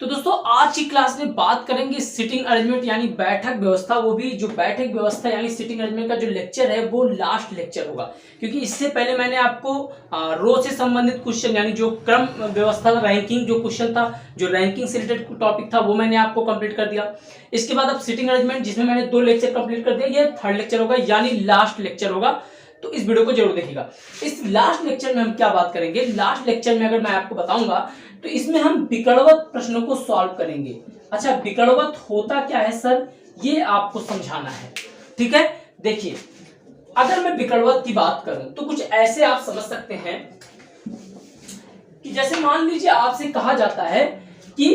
तो दोस्तों आज की क्लास में बात करेंगे सिटिंग अरेंजमेंट यानी बैठक व्यवस्था। वो भी जो बैठक व्यवस्था यानी सिटिंग अरेंजमेंट का जो लेक्चर है वो लास्ट लेक्चर होगा, क्योंकि इससे पहले मैंने आपको रो से संबंधित क्वेश्चन यानी जो क्रम व्यवस्था रैंकिंग जो क्वेश्चन था, जो रैंकिंग से रिलेटेड टॉपिक था वो मैंने आपको कंप्लीट कर दिया। इसके बाद अब सिटिंग अरेंजमेंट जिसमें मैंने 2 लेक्चर कंप्लीट कर दिया, ये थर्ड लेक्चर होगा यानी लास्ट लेक्चर होगा। तो इस वीडियो को जरूर देखिएगा। इस लास्ट लेक्चर में हम क्या बात करेंगे, लास्ट लेक्चर में अगर मैं आपको बताऊंगा तो इसमें हम विकर्णवत प्रश्नों को सॉल्व करेंगे। अच्छा, विकर्णवत होता क्या है सर, ये आपको समझाना है। ठीक है, देखिए अगर मैं विकर्णवत की बात करूं तो कुछ ऐसे आप समझ सकते हैं कि जैसे मान लीजिए आपसे कहा जाता है कि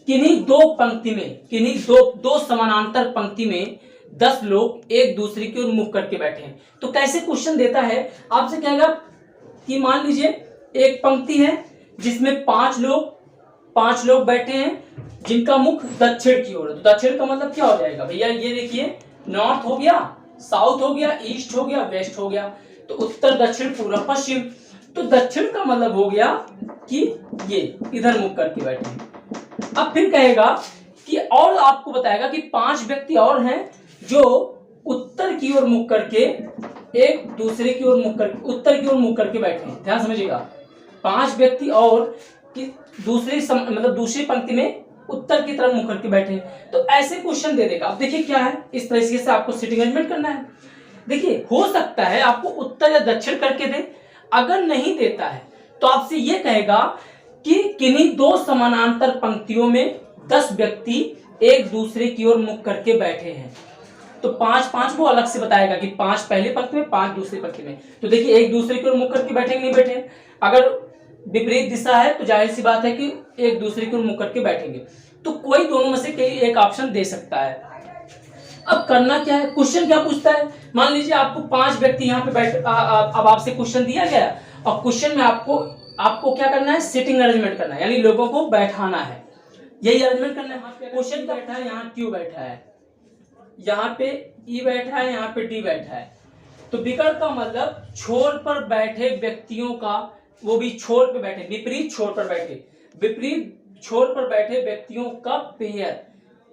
किन्हीं दो समानांतर पंक्ति में 10 लोग एक दूसरे की ओर मुख करके बैठे हैं। तो कैसे क्वेश्चन देता है, आपसे कहेगा कि मान लीजिए एक पंक्ति है जिसमें 5 लोग बैठे हैं जिनका मुख दक्षिण की ओर है। तो दक्षिण का मतलब क्या हो जाएगा भैया, ये देखिए नॉर्थ हो गया, साउथ हो गया, ईस्ट हो गया, वेस्ट हो गया। तो उत्तर, दक्षिण, पूर्व, पश्चिम। तो दक्षिण का मतलब हो गया कि ये इधर मुख करके बैठे हैं। अब फिर कहेगा कि और आपको बताएगा कि 5 व्यक्ति और हैं जो उत्तर की ओर मुख करके एक दूसरे की ओर मुख करके उत्तर की ओर मुख करके बैठे हैं। ध्यान समझिएगा, 5 व्यक्ति और कि दूसरी पंक्ति में उत्तर की तरफ मुख करके बैठे हैं। तो ऐसे क्वेश्चन दे देगा। अब देखिए क्या है, इस तरीके से आपको सिटिंग अरेंजमेंट करना है। देखिए हो सकता है आपको उत्तर या दक्षिण करके दे, अगर नहीं देता है तो आपसे ये कहेगा कि किन्हीं 2 समानांतर पंक्तियों में 10 व्यक्ति एक दूसरे की ओर मुख करके बैठे हैं। तो 5 वो अलग से बताएगा कि 5 पहले पंक्ति में, 5 दूसरी पंक्ति में। तो देखिए एक दूसरे की ओर मुख करके बैठे नहीं बैठे, अगर विपरीत दिशा है तो जाहिर सी बात है कि एक दूसरे की ओर मुख करके बैठेंगे। तो कोई दोनों में से कोई एक ऑप्शन दे सकता है। अब करना क्या है, क्वेश्चन क्या पूछता है, मान लीजिए आपको 5 व्यक्ति यहाँ पे बैठ अब आपसे क्वेश्चन दिया गया और क्वेश्चन में आपको क्या करना है, सिटिंग अरेंजमेंट करना है, यानी लोगों को बैठाना है, यही अरेंजमेंट करना है। क्वेश्चन बैठा है, यहाँ क्यू बैठा है, यहाँ पे ई बैठा है, यहाँ पे डी बैठा है। तो विकर्ण का मतलब छोर पर बैठे व्यक्तियों का, वो भी छोर पे बैठे, विपरीत छोर पर बैठे व्यक्तियों का पेयर,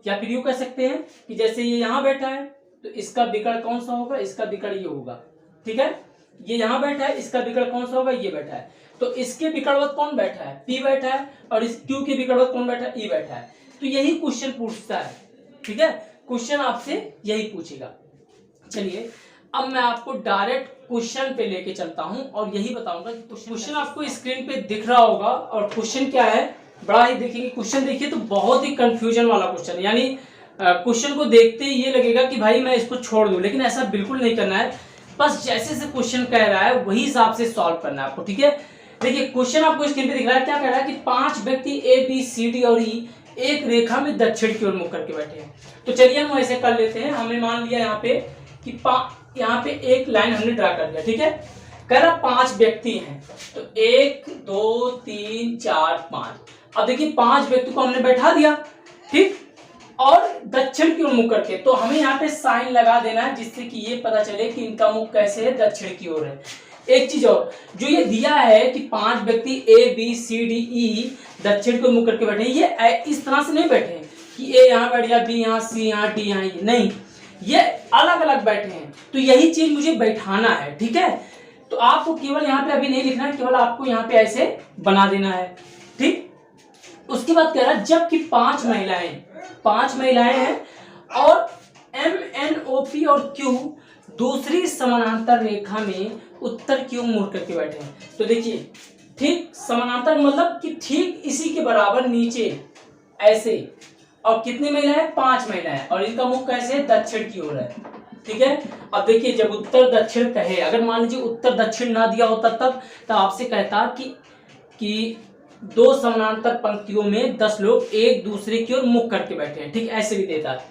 या फिर यूं कह सकते हैं कि जैसे ये यहाँ बैठा है तो इसका विकर्ण कौन सा होगा, इसका विकर्ण ये होगा। ठीक है, ये यहाँ बैठा है, इसका विकर्ण कौन सा होगा, ये बैठा है। तो इसके विकर्णवत कौन बैठा है, पी बैठा है, और इस क्यू के विकर्णवत कौन बैठा है, ई बैठा है। तो यही क्वेश्चन पूछता है। ठीक है, क्वेश्चन आपसे यही पूछेगा। चलिए अब मैं आपको डायरेक्ट क्वेश्चन पे लेके चलता हूं और यही बताऊंगा कि क्वेश्चन आपको स्क्रीन पे दिख रहा होगा। और क्वेश्चन क्या है, बड़ा ही देखेंगे क्वेश्चन, देखिए तो बहुत ही कंफ्यूजन वाला क्वेश्चन है, यानी क्वेश्चन को देखते ही ये लगेगा कि भाई मैं इसको छोड़ दूं, लेकिन ऐसा बिल्कुल नहीं करना है। बस जैसे से क्वेश्चन कह रहा है वही हिसाब से सॉल्व करना है आपको। ठीक है, देखिए क्वेश्चन आपको स्क्रीन पे दिख रहा है, क्या कह रहा है कि 5 व्यक्ति ए बी सी डी और ई एक रेखा में दक्षिण की ओर मुख करके बैठे हैं। तो चलिए हम ऐसे कर लेते हैं। हमने मान लिया यहाँ पे कि यहाँ पे एक लाइन हमने ड्रा कर दिया। ठीक है, कह रहा 5 व्यक्ति हैं, तो 1 2 3 4 5। अब देखिए 5 व्यक्ति को हमने बैठा दिया, ठीक, और दक्षिण की ओर मुख करके। तो हमें यहाँ पे साइन लगा देना है जिससे कि ये पता चले कि इनका मुख कैसे है, दक्षिण की ओर है। एक चीज और, जो ये दिया है कि 5 व्यक्ति A B C D E दक्षिण को मुख करके बैठे, ये इस तरह से नहीं बैठे हैं कि ए यहाँ बैठ गया, बी यहाँ, सी यहाँ, डी यहाँ, नहीं, ये अलग अलग बैठे हैं। तो यही चीज मुझे बैठाना है। ठीक है, तो आपको केवल यहाँ पे अभी नहीं लिखना है, केवल आपको यहाँ पे ऐसे बना देना है। ठीक, उसके बाद कह रहा है जबकि 5 महिलाएं हैं और एम एन ओ पी और क्यू दूसरी समानांतर रेखा में उत्तर की ओर मुड़ करके बैठे हैं। तो देखिए ठीक समानांतर मतलब कि ठीक इसी के बराबर नीचे ऐसे, और कितनी महिलाएं, 5 महिलाएं, और इनका मुख कैसे है, दक्षिण की ओर है। ठीक है, अब देखिए जब उत्तर दक्षिण कहे, अगर मान लीजिए उत्तर दक्षिण ना दिया होता तब आपसे कहता कि 2 समानांतर पंक्तियों में 10 लोग एक दूसरे की ओर मुख करके बैठे हैं। ठीक, ऐसे भी देता है।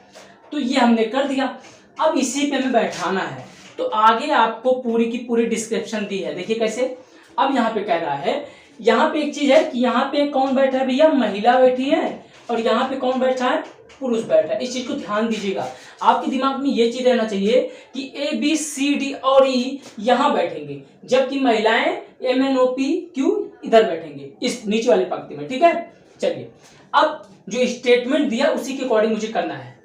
तो ये हमने कर दिया। अब इसी पे हमें बैठाना है। तो आगे आपको पूरी की पूरी डिस्क्रिप्शन दी है, देखिए कैसे। अब यहाँ पे कह रहा है, यहाँ पे एक चीज है कि यहाँ पे कौन बैठा है भैया, महिला बैठी है, और यहाँ पे कौन बैठा है, पुरुष बैठा है। इस चीज को ध्यान दीजिएगा, आपके दिमाग में ये चीज रहना चाहिए कि ए बी सी डी और ई यहाँ बैठेंगे, जबकि महिलाएं M N O P Q इधर बैठेंगे, इस नीचे वाली पंक्ति में। ठीक है, चलिए अब जो स्टेटमेंट दिया उसी के अकॉर्डिंग मुझे करना है।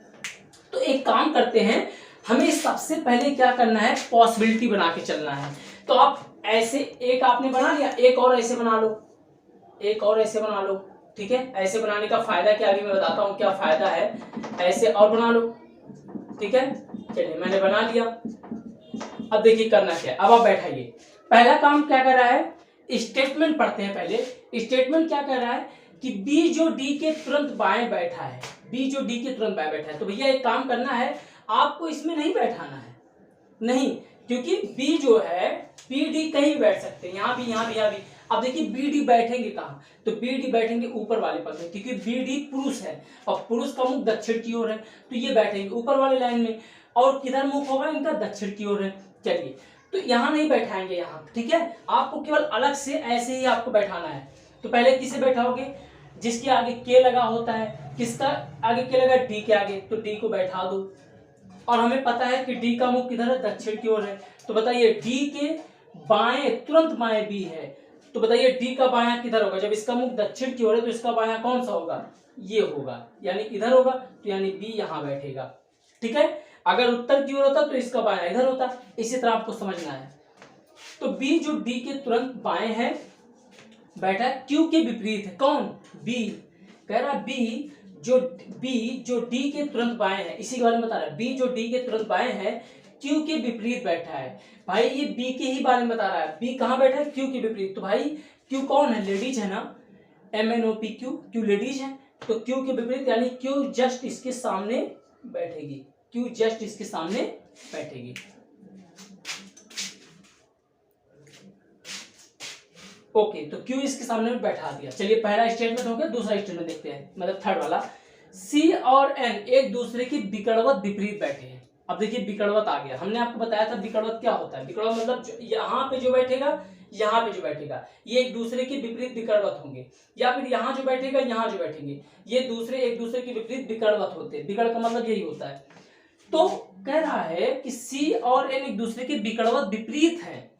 तो एक काम करते हैं, हमें सबसे पहले क्या करना है, पॉसिबिलिटी बना के चलना है। तो आप ऐसे एक आपने बना लिया, एक और ऐसे बना लो, एक और ऐसे बना लो, ठीक है। ऐसे बनाने का फायदा क्या, अभी मैं बताता हूं क्या फायदा है। ऐसे और बना लो, ठीक है। चलिए मैंने बना लिया। अब देखिए करना क्या है, अब आप बैठाइए। पहला काम क्या कर रहा है, स्टेटमेंट पढ़ते हैं पहले। स्टेटमेंट क्या कर रहा है कि बी जो डी के तुरंत बाएं बैठा है, बी जो डी के तुरंत बाएं बैठा है। तो भैया एक काम करना है, आपको इसमें नहीं बैठाना है, नहीं, क्योंकि बी जो है, बी डी कहीं भी बैठ सकते हैं, यहाँ भी, यहाँ भी, यहाँ भी। अब देखिए बी डी बैठेंगे कहाँ, तो बी डी बैठेंगे ऊपर वाले पद में, क्योंकि बी डी पुरुष है और पुरुष का मुख दक्षिण की ओर है, तो ये बैठेंगे ऊपर वाले लाइन में। और किधर मुख होगा इनका, दक्षिण की ओर है। चलिए, तो यहाँ नहीं बैठाएंगे यहाँ, ठीक है। आपको केवल अलग से ऐसे ही आपको बैठाना है। तो पहले किसे बैठाओगे, जिसके आगे के लगा होता है, किसका आगे के लगा, डी के आगे, तो डी को बैठा दो। और हमें पता है कि डी का मुख किधर है, दक्षिण की ओर है। तो बताइए डी के बाएं, तुरंत बाएं बी है, तो बताइए डी का बायां किधर होगा, जब इसका मुख दक्षिण की ओर है तो इसका बायां कौन सा होगा, ये होगा, यानी इधर होगा, तो यानी बी यहां बैठेगा, ठीक है। अगर उत्तर की ओर होता तो इसका बायां इधर होता, इसी तरह आपको समझना है। तो बी जो डी के तुरंत बाएं है बैठा है, क्यू के विपरीत है, कौन, बी। कह रहा बी जो डी के तुरंत बाएं है, इसी के बारे में बता रहा है। बी जो डी के तुरंत बाएं है, क्यू के विपरीत बैठा है। भाई ये बी के ही बारे में बता रहा है, बी कहां बैठा है, क्यू के विपरीत। तो भाई क्यू कौन है, लेडीज है ना, MNOP क्यू, क्यू लेडीज है, तो क्यू के विपरीत यानी क्यू जस्ट इसके सामने बैठेगी, क्यू जस्ट इसके सामने बैठेगी। ओके, तो क्यू इसके सामने में बैठा दिया। चलिए पहला स्टेटमेंट हो गया, दूसरा स्टेटमेंट देखते हैं, मतलब थर्ड वाला। सी और एन एक दूसरे की विकर्णवत विपरीत बैठे हैं। अब देखिए विकर्णवत आ गया, हमने आपको बताया था विकर्णवत क्या होता है। विकर्णवत मतलब यहाँ पे जो बैठेगा, यहाँ पे जो बैठेगा, ये एक दूसरे के विपरीत विकर्णवत होंगे, या फिर यहाँ जो बैठेगा, यहाँ जो बैठेंगे, ये दूसरे एक दूसरे के विपरीत विकर्णवत होते हैं। विकर्ण का मतलब यही होता है। तो कह रहा है कि सी और एन एक दूसरे के विकर्णवत विपरीत है।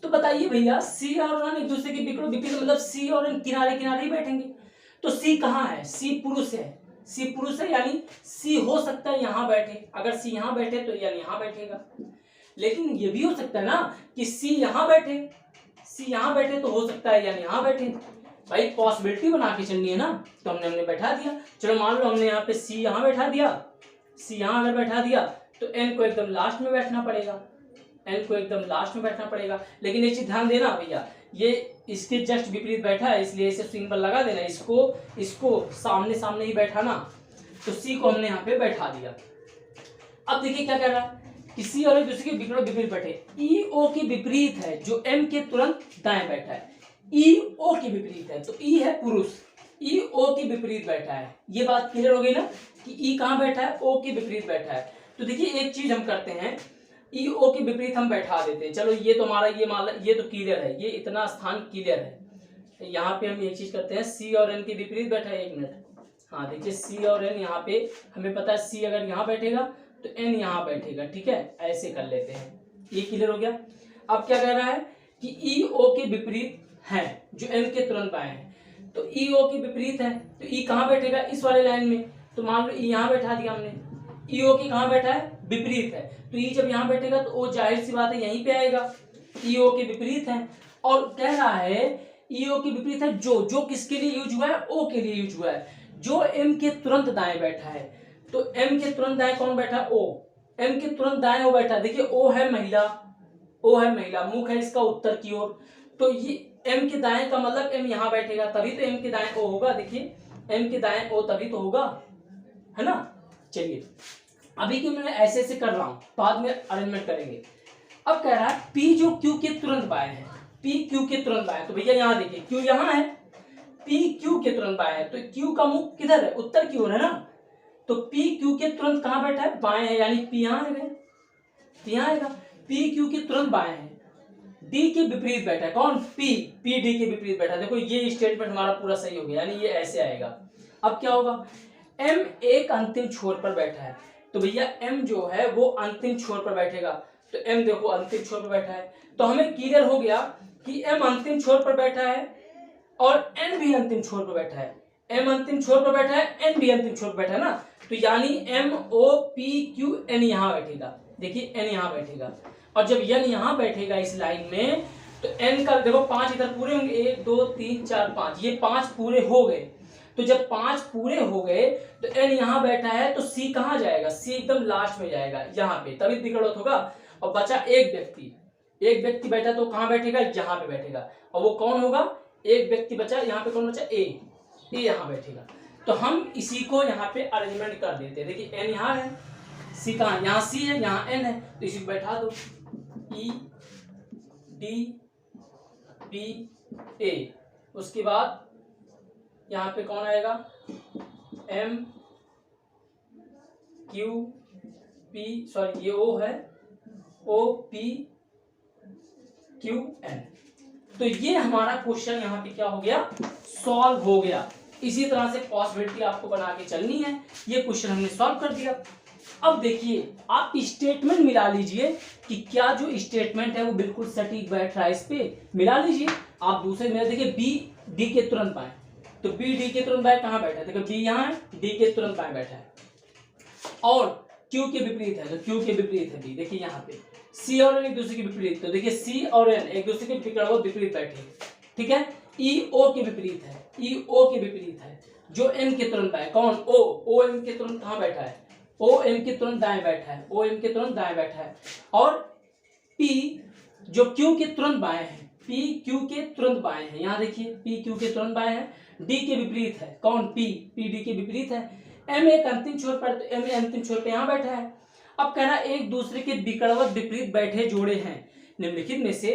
तो बताइए भैया सी और एन एक दूसरे के विपरीत मतलब सी और एन किनारे किनारे ही बैठेंगे। तो सी कहाँ है, सी पुरुष है, सी पुरुष है, यानी सी हो सकता है यहाँ बैठे। अगर सी यहाँ बैठे तो यानी यहाँ बैठेगा। लेकिन ये भी हो सकता है ना कि सी यहाँ बैठे, सी यहाँ बैठे तो हो सकता है यानी यहाँ बैठे। भाई पॉसिबिलिटी बना के चलनी है ना, तो हमने बैठा दिया। चलो मान लो हमने यहाँ पे सी यहाँ बैठा दिया, सी यहाँ अगर बैठा दिया तो एन को एकदम लास्ट में बैठना पड़ेगा, एन को एकदम लास्ट में बैठना पड़ेगा। लेकिन एक चीज ध्यान देना भैया, ये इसके जस्ट विपरीत बैठा है, इसलिए इसे सिंबल लगा देना, इसको सामने सामने ही बैठाना। तो सी को हमने यहाँ पे बैठा दिया। अब देखिए क्या कर रहा है कि सी और एक दूसरे के विपरीत बैठे। ई ओ के विपरीत है, जो एम के तुरंत दाएं बैठा है, ई ओ के विपरीत है। तो ई है पुरुष, ई ओ के विपरीत बैठा है। ये बात क्लियर हो गई ना कि ई कहाँ बैठा है, ओ के विपरीत बैठा है। तो देखिए एक चीज हम करते हैं, ई ओ के विपरीत हम बैठा देते हैं। चलो ये तो हमारा ये तो क्लियर है, ये इतना स्थान क्लियर है। यहाँ पे हम एक चीज करते हैं, सी और एन के विपरीत बैठा है, एक मिनट। हाँ देखिए सी और एन यहाँ पे हमें पता है, सी अगर यहाँ बैठेगा तो एन यहाँ बैठेगा, ठीक है। ऐसे कर लेते हैं, ये क्लियर हो गया। अब क्या कह रहा है कि ई ओ के विपरीत है, जो एम के तुरंत बाएं है। तो ई ओ के विपरीत है, तो ई कहाँ बैठेगा, इस वाले लाइन में। तो मान लो ई यहाँ बैठा दिया हमने, ई ओ के कहाँ बैठा है, विपरीत है। तो ई जब यहाँ बैठेगा तो ओ जाहिर सी बात है यहीं पे आएगा, ई ओ के विपरीत है। और कह रहा है ई ओ के विपरीत है, जो किसके लिए यूज हुआ है, ओ के लिए यूज हुआ है, जो एम के तुरंत दाएं बैठा है। तो एम के तुरंत दाएं कौन बैठा है, ओ। एम के तुरंत दाएं ओ बैठा है। देखिए ओ है महिला, ओ है महिला, मुख है इसका उत्तर की ओर। तो ये एम के दाएं का मतलब एम यहाँ बैठेगा, तभी तो एम के दाएं ओ होगा। देखिए एम के दाएं ओ तभी तो होगा, है ना। चलिए अभी की मैं ऐसे ऐसे कर रहा हूं, बाद में अरेंजमेंट करेंगे। अब कह रहा है पी जो क्यू के तुरंत बाएं है, पी क्यू के तुरंत बाएं। तो भैया यहाँ देखिए क्यू यहाँ है, पी क्यू के तुरंत बाएं है। तो क्यू का मुख किधर है, उत्तर की ओर है ना। तो पी क्यू के तुरंत कहाँ बैठा है, बाएं है, यानी पी यहाँ है, यहाँ आएगा। पी क्यू के तुरंत बाएं है, डी के विपरीत बैठा है, कौन, पी डी के विपरीत बैठा है। देखो ये स्टेटमेंट हमारा पूरा सही हो गया, यानी ये ऐसे आएगा। अब क्या होगा, एम एक अंतिम छोर पर बैठा है। तो भैया एम जो है वो अंतिम छोर पर बैठेगा। तो एम देखो अंतिम छोर पर बैठा है, तो हमें क्लियर हो गया कि एम अंतिम छोर पर बैठा है और एन भी अंतिम छोर पर बैठा है। M अंतिम छोर पर बैठा है, N भी अंतिम छोर पर बैठा है ना, तो यानी MOPQN यहाँ बैठेगा। देखिए N यहाँ बैठेगा, और जब N यहाँ बैठेगा इस लाइन में, तो N का देखो 5 इधर पूरे होंगे, 1 2 3 4 5, ये 5 पूरे हो गए। तो जब 5 पूरे हो गए तो N यहाँ बैठा है, तो C कहाँ जाएगा? C एकदम लास्ट में जाएगा यहाँ पे, तभी विकल्प होगा। और बचा एक व्यक्ति बैठा, तो कहाँ बैठेगा? यहाँ पे बैठेगा। और वो कौन होगा? एक व्यक्ति बचा, यहाँ पे कौन बचा? ए यहाँ बैठेगा। तो हम इसी को यहाँ पे अरेंजमेंट कर देते हैं। देखिए N यहाँ है, C कहाँ? यहाँ C है, यहाँ N है, तो इसी को बैठा दो, E D B A। उसके बाद यहाँ पे कौन आएगा? M Q P, सॉरी ये O है, O P Q N। तो ये हमारा क्वेश्चन यहाँ पे क्या हो गया? सॉल्व हो गया। इसी तरह से पॉसिबिलिटी आपको बना के चलनी है। ये क्वेश्चन हमने सॉल्व कर दिया। अब देखिए आप स्टेटमेंट मिला लीजिए कि क्या जो स्टेटमेंट है वो बिल्कुल सटीक बैठ रहा है, इस पे मिला लीजिए आप। दूसरे में देखिए बी डी के तुरंत बाएं, तो बी डी के तुरंत बाएं कहाँ बैठा है? देखो बी यहाँ है, डी के तुरंत बाएं बैठा है। और क्यू के विपरीत है, तो क्यू के विपरीत है बी, देखिए यहाँ पे। सी और एन एक दूसरे के विपरीत, तो देखिए सी और एन एक दूसरे के विपरीत बैठे, ठीक है। ई ओ के विपरीत है, ई ओ के विपरीत है। जो एन के तुरंत बाएं, कौन? ओ, ओ एन के तुरंत कहाँ बैठा है? ओ एम के तुरंत दाएं बैठा है, ओ एम के तुरंत दाएं बैठा है। और पी जो क्यू के तुरंत बाएं है, पी क्यू के तुरंत बाएं है, यहाँ देखिए पी क्यू के तुरंत बाएं है। डी के विपरीत है, कौन? पी, पी डी के विपरीत है। एम एक अंतिम छोर पर, तो एम अंतिम छोर पे यहाँ बैठा है। अब कहना एक दूसरे के विकर्णवत विपरीत बैठे जोड़े हैं, निम्नलिखित में से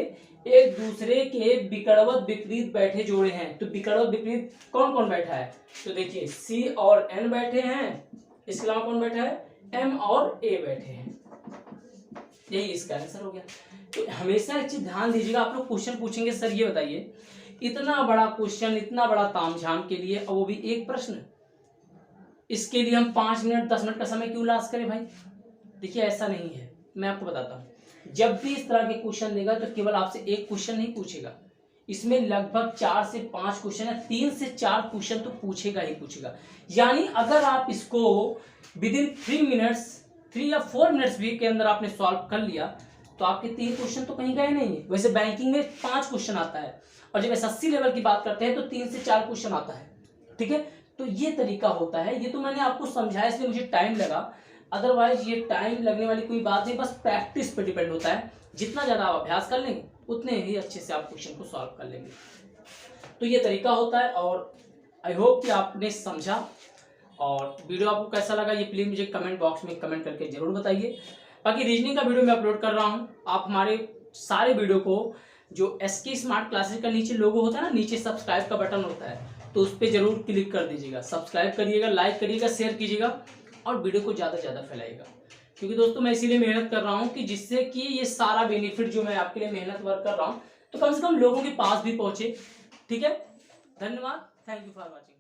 एक दूसरे के विकर्णवत विपरीत बैठे जोड़े हैं, तो विकर्णवत विपरीत कौन कौन बैठा है? तो देखिए सी और एन बैठे हैं, इसके अलावा कौन बैठा है? एम और ए बैठे हैं। यही इसका आंसर हो गया। तो हमेशा एक चीज ध्यान दीजिएगा, आप लोग क्वेश्चन पूछेंगे सर ये बताइए इतना बड़ा क्वेश्चन, इतना बड़ा तामझाम के लिए, और वो भी एक प्रश्न, इसके लिए हम 5 मिनट 10 मिनट का समय क्यों लॉस करें भाई? देखिए ऐसा नहीं है, मैं आपको बताता हूँ। जब भी इस तरह के क्वेश्चन देगा तो केवल आपसे एक क्वेश्चन नहीं पूछेगा, इसमें लगभग 4 से 5 क्वेश्चन है, 3 से 4 क्वेश्चन तो पूछेगा ही पूछेगा। यानी अगर आप इसको विदिन 3 मिनट्स 3 या 4 मिनट्स भी के अंदर आपने सॉल्व कर लिया तो आपके 3 क्वेश्चन तो कहीं गए नहीं है। वैसे बैंकिंग में 5 क्वेश्चन आता है, और जब SSC लेवल की बात करते हैं तो 3 से 4 क्वेश्चन आता है, ठीक है। तो ये तरीका होता है। ये तो मैंने आपको समझाया इसलिए मुझे टाइम लगा, अदरवाइज ये टाइम लगने वाली कोई बात नहीं, बस प्रैक्टिस पे डिपेंड होता है। जितना ज़्यादा आप अभ्यास कर लेंगे उतने ही अच्छे से आप क्वेश्चन को सॉल्व कर लेंगे। तो ये तरीका होता है, और आई होप कि आपने समझा। और वीडियो आपको कैसा लगा ये प्लीज़ मुझे कमेंट बॉक्स में कमेंट करके ज़रूर बताइए। बाकी रीजनिंग का वीडियो मैं अपलोड कर रहा हूँ, आप हमारे सारे वीडियो को जो SK स्मार्ट क्लासेस का नीचे लोगो होता है ना, नीचे सब्सक्राइब का बटन होता है, तो उस पर जरूर क्लिक कर दीजिएगा, सब्सक्राइब करिएगा, लाइक करिएगा, शेयर कीजिएगा और वीडियो को ज़्यादा से ज़्यादा फैलाइएगा। क्योंकि दोस्तों मैं इसीलिए मेहनत कर रहा हूँ कि जिससे कि ये सारा बेनिफिट जो मैं आपके लिए मेहनत वर्क कर रहा हूँ तो कम से कम लोगों के पास भी पहुँचे, ठीक है। धन्यवाद, थैंक यू फॉर वॉचिंग।